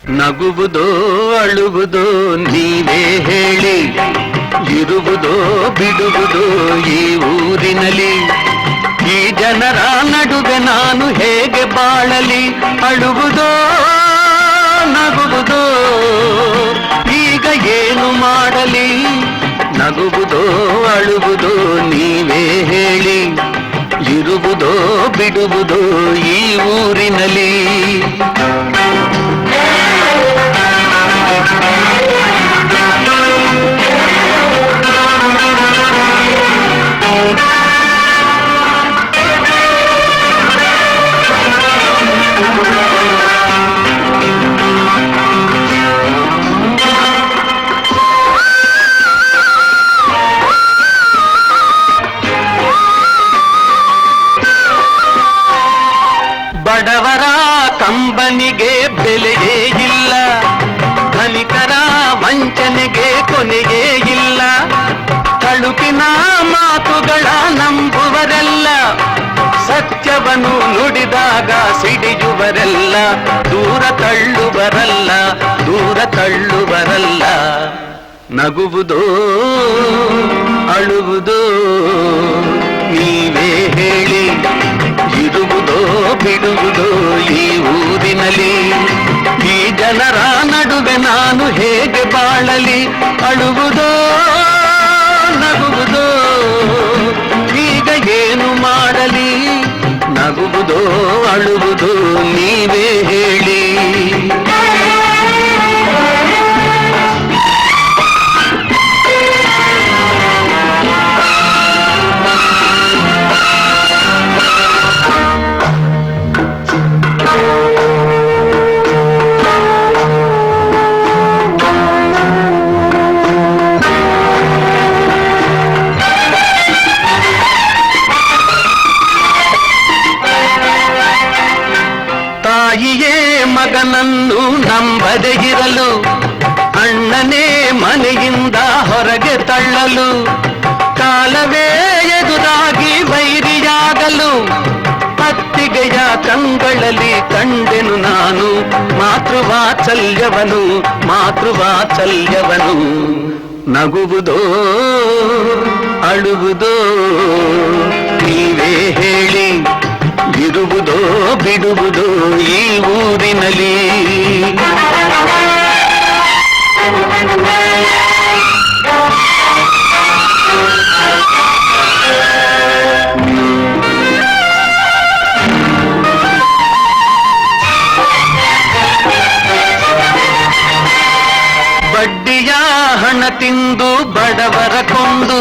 ನಗುವುದೋ ಅಳುವುದೋ ನೀವೇ ಹೇಳಿ, ಇರುವುದೋ ಬಿಡುವುದೋ ಈ ಊರಿನಲ್ಲಿ. ಈ ಜನರ ನಡುವೆ ನಾನು ಹೇಗೆ ಬಾಳಲಿ? ಅಳುವುದೋ ನಗುವುದೋ ಈಗ ಏನು ಮಾಡಲಿ? ನಗುವುದೋ ಅಳುವುದೋ ನೀವೇ ಹೇಳಿ, ಇರುವುದೋ ಬಿಡುವುದೋ ಈ ಊರಿನಲ್ಲಿ. ಬಡವರ ಕಂಬನಿಗೆ ಬೆಲೆಯೇ ಇಲ್ಲ, ಧನಿಕರ ವಂಚನೆಗೆ ಕೊನೆಯೇ ಇಲ್ಲ. ತಳುಕಿನ ಮಾತುಗಳ ನಂಬುವರೆಲ್ಲ, ಸತ್ಯವನ್ನು ನುಡಿದಾಗ ಸಿಡಿಯುವರೆಲ್ಲ. ದೂರ ತಳ್ಳುವರಲ್ಲ, ದೂರ ತಳ್ಳುವರಲ್ಲ. ನಗುವುದೋ ಅಳುವುದೋ ನೀವೇ ಹೇಳಿ, ಇರುವುದೋ ಬಿಡುವುದೋ ಈ ಊರಿನಲ್ಲಿ. ಈ ಜನರ ನಡುವೆ ನಾನು ಹೇಗೆ ಬಾಳಲಿ? ಅಳುವುದೋ ನಗುವುದೋ ಈಗ ಏನು ಮಾಡಲಿ? ನಗುವುದೋ ಅಳುವುದೋ ನೀವೇ ಹೇಳಿ. ತಾಯಿಯೇ ಮಗನನ್ನು ನಂಬದೆ ಇರಲು, ಅಣ್ಣನೇ ಮನೆಯಿಂದ ಹೊರಗೆ ತಳ್ಳಲು, ಕಾಲವೇ ಎದುರಾಗಿ ವೈರಿಯಾಗಲು. ಅತ್ತಿಗೆಯ ಕಂಗಳಲ್ಲಿ ಕಂಡೆನು ನಾನು ಮಾತೃವಾತ್ಸಲ್ಯವನು, ಮಾತೃವಾತ್ಸಲ್ಯವನು. ನಗುವುದೋ ಅಳುವುದೋ ನೀವೇ ಹೇಳಿ, ಇರುವುದೋ ಬಿಡುವುದೋ ಈ ಊರಿನಲ್ಲಿ. ಬಡ್ಡಿಯ ಹಣ ತಿಂದು ಬಡವರ ಕೊಂದು,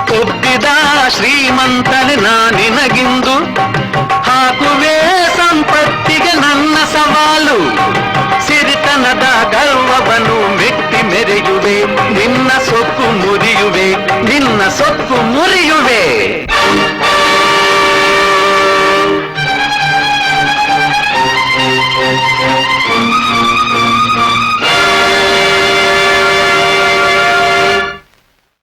ಕೊಬ್ಬಿದ ಶ್ರೀಮಂತನೆ ನಾನಿನಗಿಂದು.